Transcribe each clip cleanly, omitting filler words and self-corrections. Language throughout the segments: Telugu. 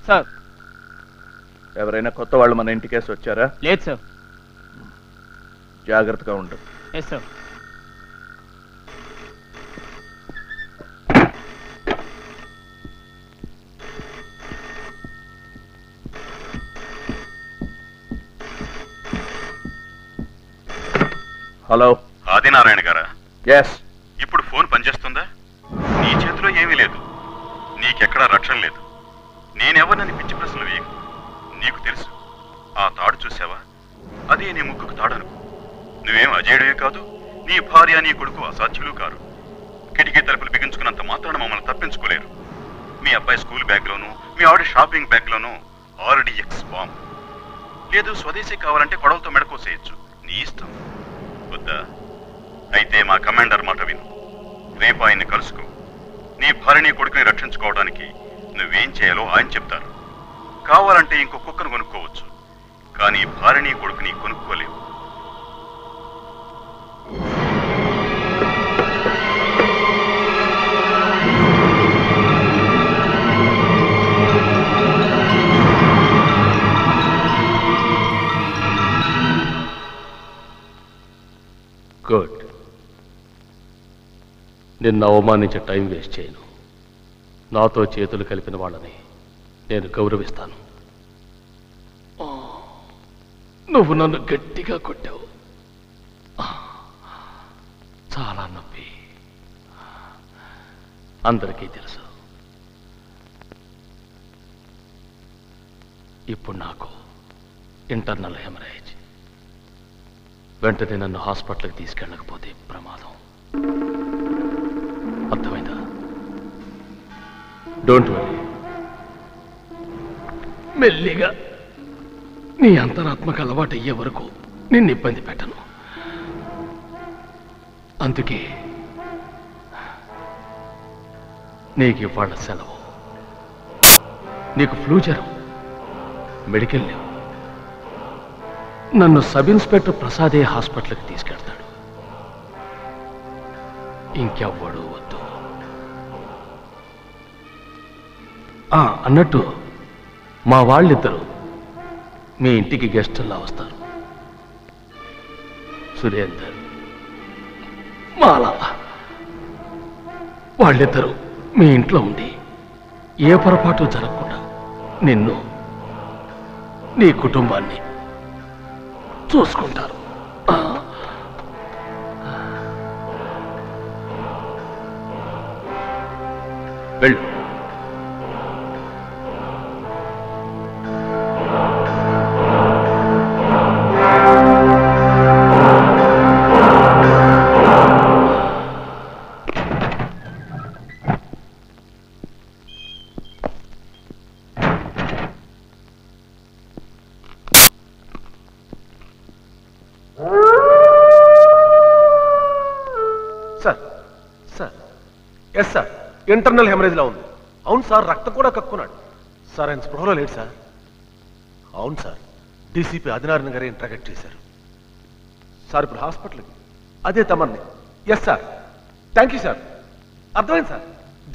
సార్, ఎవరైనా కొత్త వాళ్ళు మన ఇంటికేసి వచ్చారా? లేదు సార్. జాగ్రత్తగా ఉండు. Yes sir. హలో, ఆదినారాయణ గారా? ఎస్. ఇప్పుడు ఫోన్ పనిచేస్తుందా? నీ చేతిలో ఏమీ లేదు, నీకెక్కడా రక్షణ లేదు. నేనెవరినని పిచ్చి ప్రశ్నలు వేయకు. నీకు తెలుసు, ఆ తాడు చూసావా? అదే నీ ముక్కుకు తాడనుకో. నువ్వేం అజేయుడే కాదు, నీ భార్య నీ కొడుకు అసాధ్యులు కారు. కిటికీ తలుపులు బిగించుకున్నంత మాత్రాన మమ్మల్ని తప్పించుకోలేరు. మీ అబ్బాయి స్కూల్ బ్యాగ్లోనూ మీ ఆవిడ షాపింగ్ బ్యాగ్లోనూ RDX బాంబ్. లేదు స్వదేశీ కావాలంటే కొడవలతో మెడకోసేయచ్చు, నీ ఇష్టం. వద్దా? అయితే మా కమాండర్ మాట విను. రేపు ఆయన్ని కలుసుకో. నీ భార్యని కొడుకుని రక్షించుకోవడానికి నువ్వేం చేయాలో ఆయన చెప్తారు. కావాలంటే ఇంకో కుక్కను కొనుక్కోవచ్చు, కానీ భార్యని కొడుకుని కొనుక్కోలేవు. గుడ్. నిన్ను అవమానించే టైం వేస్ట్ చేయను. నాతో చేతులు కలిపిన వాళ్ళని నేను గౌరవిస్తాను. నువ్వు నన్ను గట్టిగా కొట్టావు, చాలా నొప్పి. అందరికీ తెలుసు. ఇప్పుడు నాకు ఇంటర్నల్ హెమరేజ్. వెంటనే నన్ను హాస్పిటల్కి తీసుకెళ్ళకపోతే ప్రమాదం. అర్థమైందా? Don't worry. మెల్లిగా నీ అంతరాత్మకు అలవాటు అయ్యే వరకు నిన్ను ఇబ్బంది పెట్టను. అందుకే నీకు ఇవాళ సెలవు. నీకు ఫ్లూ జ్వరం, మెడికల్ లేవు. నన్ను సబ్ ఇన్స్పెక్టర్ ప్రసాదే హాస్పిటల్కి తీసుకెళ్తాడు. ఇంకెవ్వడు వద్దు. అన్నట్టు మా వాళ్ళిద్దరూ మీ ఇంటికి గెస్టుల్లా వస్తారు. సురేందర్, మాలా వాళ్ళిద్దరూ మీ ఇంట్లో ఉండి ఏ పొరపాటు జరగకుండా నిన్ను, నీ కుటుంబాన్ని చూసుకుంటారు. వెళ్ళు. ఇంటర్నల్ హెమరేజ్ లా ఉంది. అవును సార్, రక్తం కూడా కక్కున్నాడు సార్. ఆయన స్పృహలో లేడు సార్. అవును సార్, డీసీపీ ఆదినారాయణ గారే ఇంట్రాగేట్ చేశారు సార్. ఇప్పుడు హాస్పిటల్కి అదే తమర్ని. Yes sir, thank you sir. అర్థమైంది సార్,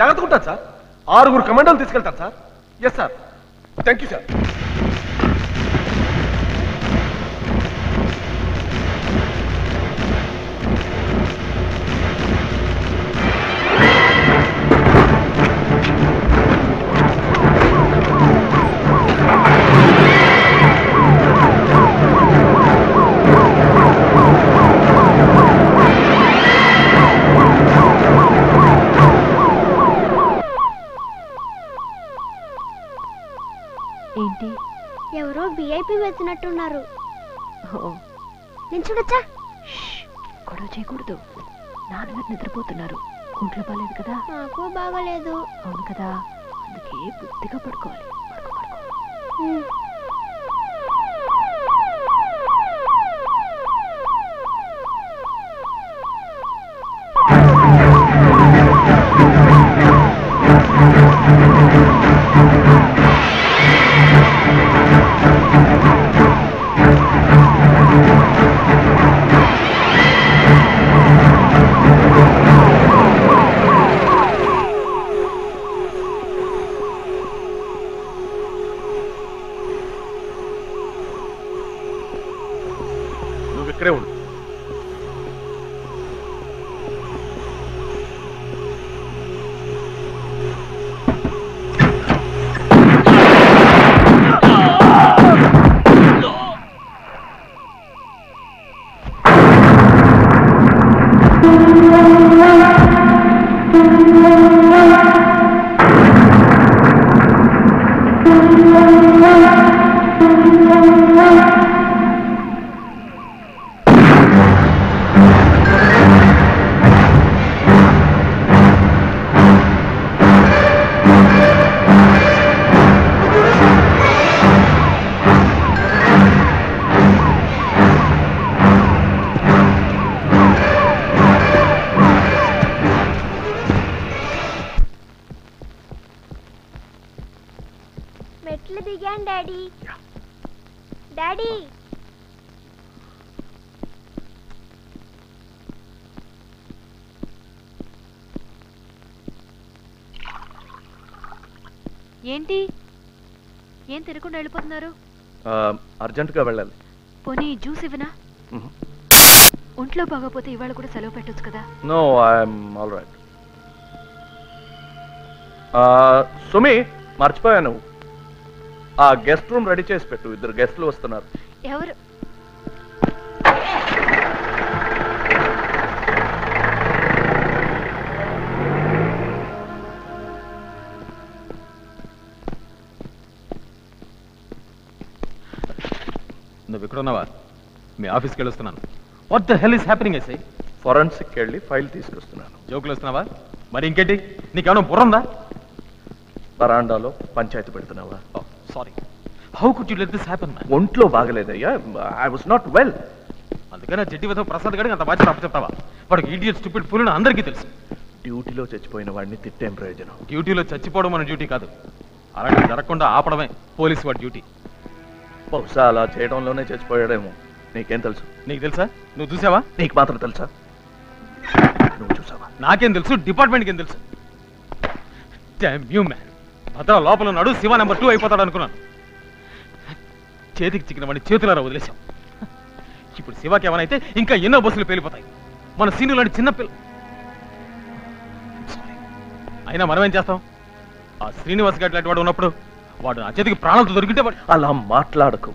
జాగ్రత్తగా ఉంటాను సార్. 6 కమాండోలు తీసుకెళ్తాను sir. Yes sir, thank you sir. ఏంటి, ఎవరో VIP వచ్చినట్టున్నారు. నేను చూడొచ్చా? గొడవ చేయకూడదు. నాన్నగారు నిద్రపోతున్నారు. ఒంట్లో బాగాలేదు కదా? నాకు బాగాలేదు. అవును కదా, అందుకే బుద్ధిగా పడుకోవాలి. నువ్వు ఇక్కడే ఉండు. మెట్లు దిగాను డాడీ. డాడీ ఏంటి ఏం తినకుండా వెళ్ళిపోతున్నారు? అర్జెంటుగా వెళ్ళాలి. పోనీ జ్యూస్ ఇవ్వనా? ఒంట్లో బాగోపోతే ఇవాళ కూడా సెలవు పెట్టొచ్చు కదా. No, I'm all right. Sumi, మర్చిపోయాను, ఆ గెస్ట్ రూమ్ రెడీ చేసి పెట్టు, ఇద్దరు గెస్ట్లు వస్తున్నారు. ఎవరు? నువ్వు ఇక్కడ ఉన్నావా? మీ ఆఫీస్కి వెళ్ళొస్తున్నాను. What the hell is happening? SI forensic వెళ్ళి ఫైల్ తీసుకొస్తున్నాను. జోకులు వస్తున్నావా? మరి ఇంకేంటి, నీకేమైనా బుర్ర ఉందా? బరాండాలో పంచాయతీ పెడుతున్నావా? Sorry, how could you let this happen? ఒంట్లో బాగలేదయ్యా, ఐ వాస్ నాట్ వెల్. అందుకని జడ్డి వద్ద ప్రసాద్ గడికి అంత బాధ్యత అప్పచెప్తావా? వాడికి ఈడియట్ స్టూపిడ్ ఫుల్ అందరికీ తెలుసు. డ్యూటీలో చచ్చిపోయిన వాడిని తిట్టేం ప్రయోజనం? డ్యూటీలో చచ్చిపోవడం మన డ్యూటీ కాదు, అలాంటి జరగకుండా ఆపడమే పోలీసు వాడి డ్యూటీ. బహుశా అలా చేయడంలోనే చచ్చిపోయాడేమో. నీకేం తెలుసు? నీకు తెలుసా? నువ్వు చూసావా? నీకు మాత్రం తెలుసా? నువ్వు చూసావా? నాకేం తెలుసు, డిపార్ట్మెంట్కి ఏం తెలుసు? Dam you man. భద్ర లోపల ఉన్నాడు, శివ నెంబర్ 2 అయిపోతాడు అనుకున్నాను. చేతికి చిక్కిన వాడిని చేతులారా వదిలేశాం. ఇప్పుడు శివకి ఏమైనా ఇంకా ఎన్నో బస్సులు పేలిపోతాయి. మన సీను లాంటి చిన్నపిల్ల. అయినా మనమేం చేస్తాం? ఆ శ్రీనివాస్ గారి లాంటి వాడు ఉన్నప్పుడు వాడు నా చేతికి ప్రాణాలతో దొరికితే అలా మాట్లాడకు.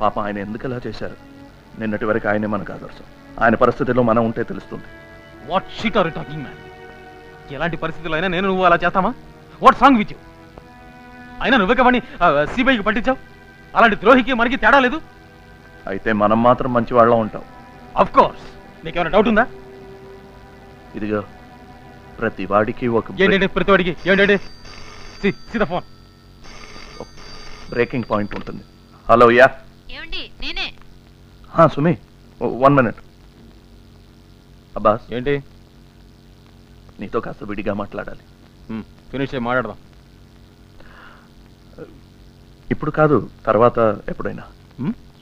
పాప, ఆయన ఎందుకు అలా చేశారు? నిన్నటి వరకు ఆయనే మనకు ఆదర్శం. ఆయన పరిస్థితిలో మనం ఉంటే తెలుస్తుంది. What shit are you talking man? ఎలాంటి పరిస్థితుల్లో అయినా నేను నువ్వు అలా చేస్తామా? What song with you? అయినా నువ్వే కాబట్టి సిబిఐకి పట్టించావు. అలాంటి ద్రోహికి మనకి తేడా లేదు. అయితే మనం మాత్రం మంచి వాళ్ళ ఉంటాం. Of course. నీకేమైనా డౌట్ ఉందా? ఇదిగో, ప్రతి వాడికి ఒక ఏంటంటే ప్రతి వాడికి ఏంటంటే సీదా ఫోన్ బ్రేకింగ్ పాయింట్ ఉంటుంది. హలో, యా ఏమండి? నేనే. సుమి, 1 minute. అబ్బాస్, ఏంటి? నీతో కాస్త విడిగా మాట్లాడాలి. ఫినిష్ అయ్యి మాట్లాడదాం. ఇప్పుడు కాదు, తర్వాత ఎప్పుడైనా.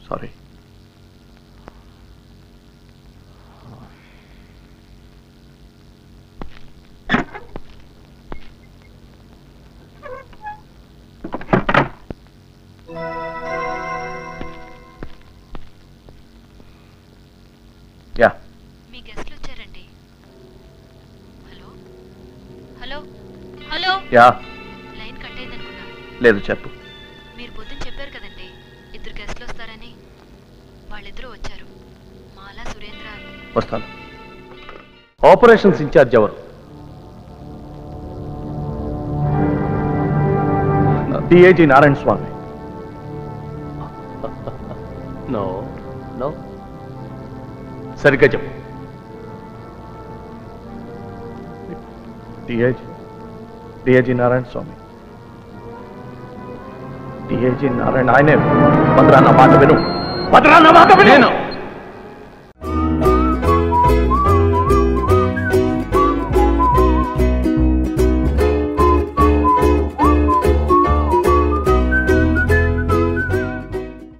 సారీ. యా, మీ గెస్ట్లు వచ్చారండి. Hello hello hello. Yeah. Line cut అయింది అనుకున్నా. లేదు, చెప్పు. మీరు పొద్దున్న చెప్పారు కదండి 2 గెస్ట్లు వస్తారని. వాళ్ళిద్దరూ వచ్చారు. మాలా సురేంద్ర. వస్తాను. ఆపరేషన్స్ ఇన్ఛార్జ్ ఎవరు? డిఐజీ నారాయణ స్వామి. నో నో, సరిగ్గా చెప్పు. డిఐజీ నారాయణ స్వామి. డిఐజీ నారాయణ ఆయనే. భద్రా నా మాట విను, భద్రా నా మాట విను.